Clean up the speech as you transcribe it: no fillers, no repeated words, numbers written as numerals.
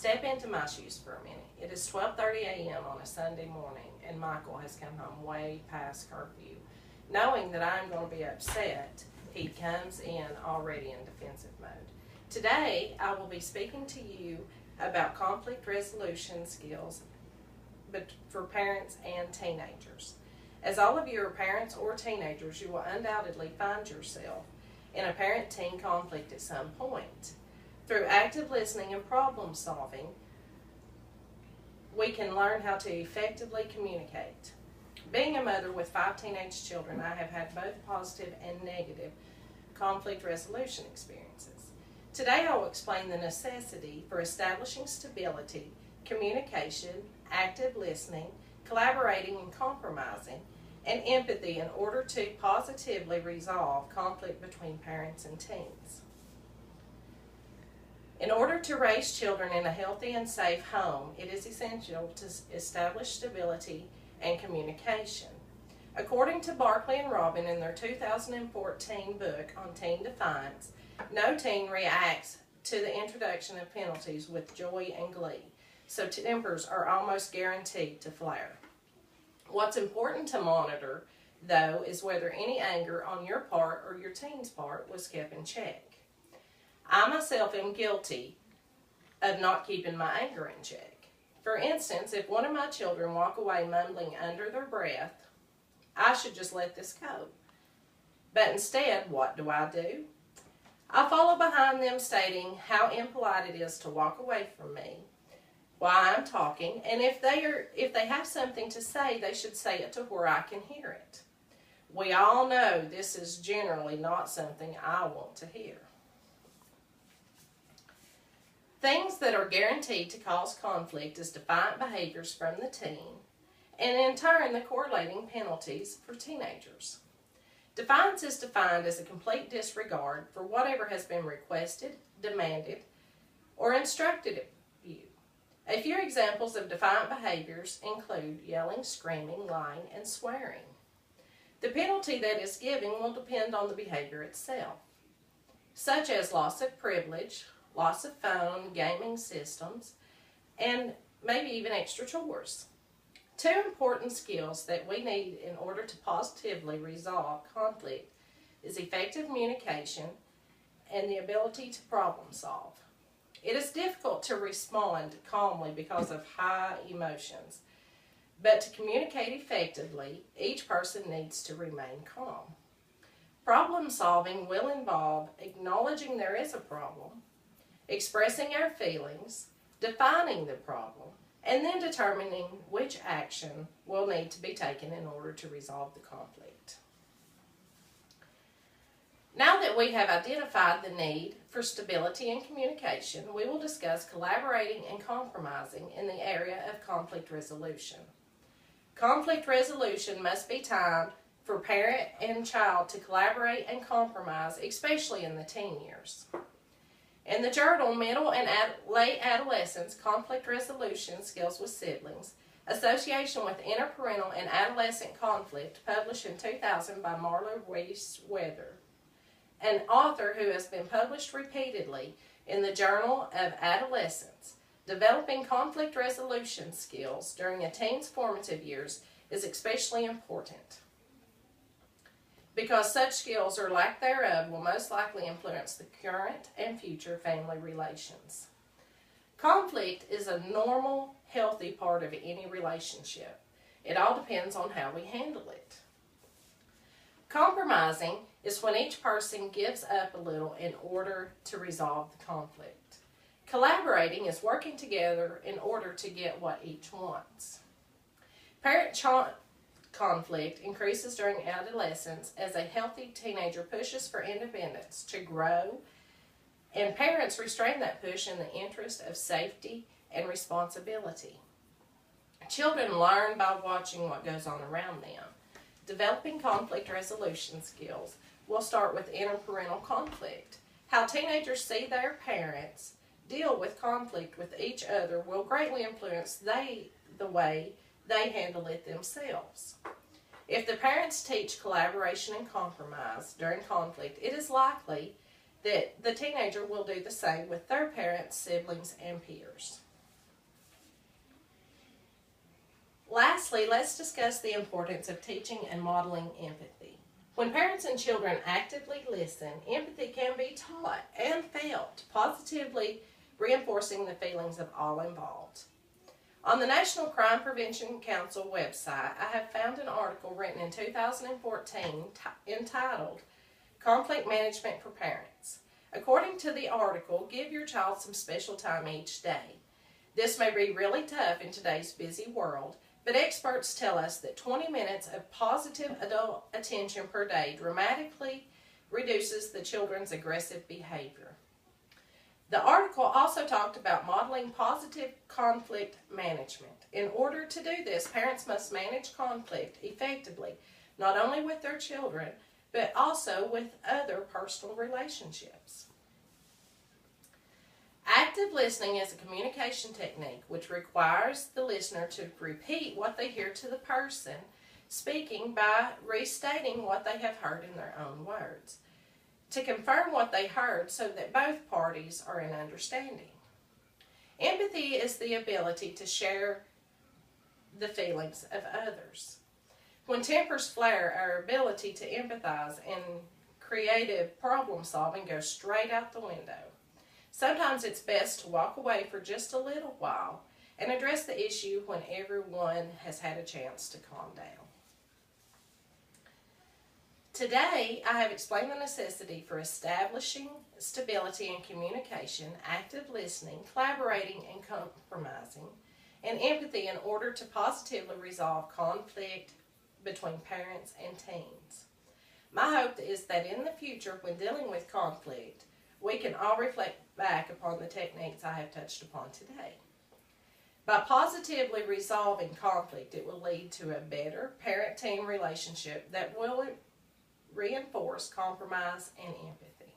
Step into my shoes for a minute. It is 12:30 a.m. on a Sunday morning, and Michael has come home way past curfew. Knowing that I'm going to be upset, he comes in already in defensive mode. Today, I will be speaking to you about conflict resolution skills for parents and teenagers. As all of you are parents or teenagers, you will undoubtedly find yourself in a parent-teen conflict at some point. Through active listening and problem solving, we can learn how to effectively communicate. Being a mother with 5 teenage children, I have had both positive and negative conflict resolution experiences. Today I will explain the necessity for establishing stability, communication, active listening, collaborating and compromising, and empathy in order to positively resolve conflict between parents and teens. In order to raise children in a healthy and safe home, it is essential to establish stability and communication. According to Barkley and Robin in their 2014 book on teen defiance, no teen reacts to the introduction of penalties with joy and glee, so tempers are almost guaranteed to flare. What's important to monitor, though, is whether any anger on your part or your teen's part was kept in check. I myself am guilty of not keeping my anger in check. For instance, if one of my children walk away mumbling under their breath, I should just let this go. But instead, what do? I follow behind them stating how impolite it is to walk away from me while I'm talking, and if they have something to say, they should say it to where I can hear it. We all know this is generally not something I want to hear. Things that are guaranteed to cause conflict is defiant behaviors from the teen, and in turn the correlating penalties for teenagers. Defiance is defined as a complete disregard for whatever has been requested, demanded, or instructed of you. A few examples of defiant behaviors include yelling, screaming, lying, and swearing. The penalty that is given will depend on the behavior itself, such as loss of privilege, loss of phone, gaming systems, and maybe even extra chores. 2 important skills that we need in order to positively resolve conflict is effective communication and the ability to problem solve. It is difficult to respond calmly because of high emotions, but to communicate effectively, each person needs to remain calm. Problem solving will involve acknowledging there is a problem, expressing our feelings, defining the problem, and then determining which action will need to be taken in order to resolve the conflict. Now that we have identified the need for stability and communication, we will discuss collaborating and compromising in the area of conflict resolution. Conflict resolution must be timed for parent and child to collaborate and compromise, especially in the teen years. In the journal, Middle and Late Adolescence, Conflict Resolution Skills with Siblings, Association with Interparental and Adolescent Conflict, published in 2000 by Marla Weiss-Weather, an author who has been published repeatedly in the Journal of Adolescence. Developing conflict resolution skills during a teen's formative years is especially important, because such skills or lack thereof will most likely influence the current and future family relations. Conflict is a normal, healthy part of any relationship. It all depends on how we handle it. Compromising is when each person gives up a little in order to resolve the conflict. Collaborating is working together in order to get what each wants. Parent-child conflict increases during adolescence as a healthy teenager pushes for independence to grow, and parents restrain that push in the interest of safety and responsibility. Children learn by watching what goes on around them. Developing conflict resolution skills will start with interparental conflict. How teenagers see their parents deal with conflict with each other will greatly influence the way they handle it themselves. If the parents teach collaboration and compromise during conflict, it is likely that the teenager will do the same with their parents, siblings, and peers. Lastly, let's discuss the importance of teaching and modeling empathy. When parents and children actively listen, empathy can be taught and felt, positively reinforcing the feelings of all involved. On the National Crime Prevention Council website, I have found an article written in 2014 entitled Conflict Management for Parents. According to the article, give your child some special time each day. This may be really tough in today's busy world, but experts tell us that 20 minutes of positive adult attention per day dramatically reduces the children's aggressive behavior. The article also talked about modeling positive conflict management. In order to do this, parents must manage conflict effectively, not only with their children, but also with other personal relationships. Active listening is a communication technique which requires the listener to repeat what they hear to the person speaking by restating what they have heard in their own words, to confirm what they heard so that both parties are in understanding. Empathy is the ability to share the feelings of others. When tempers flare, our ability to empathize and creative problem solving goes straight out the window. Sometimes it's best to walk away for just a little while and address the issue when everyone has had a chance to calm down. Today, I have explained the necessity for establishing stability in communication, active listening, collaborating and compromising, and empathy in order to positively resolve conflict between parents and teens. My hope is that in the future, when dealing with conflict, we can all reflect back upon the techniques I have touched upon today. By positively resolving conflict, it will lead to a better parent-teen relationship that will reinforce compromise and empathy.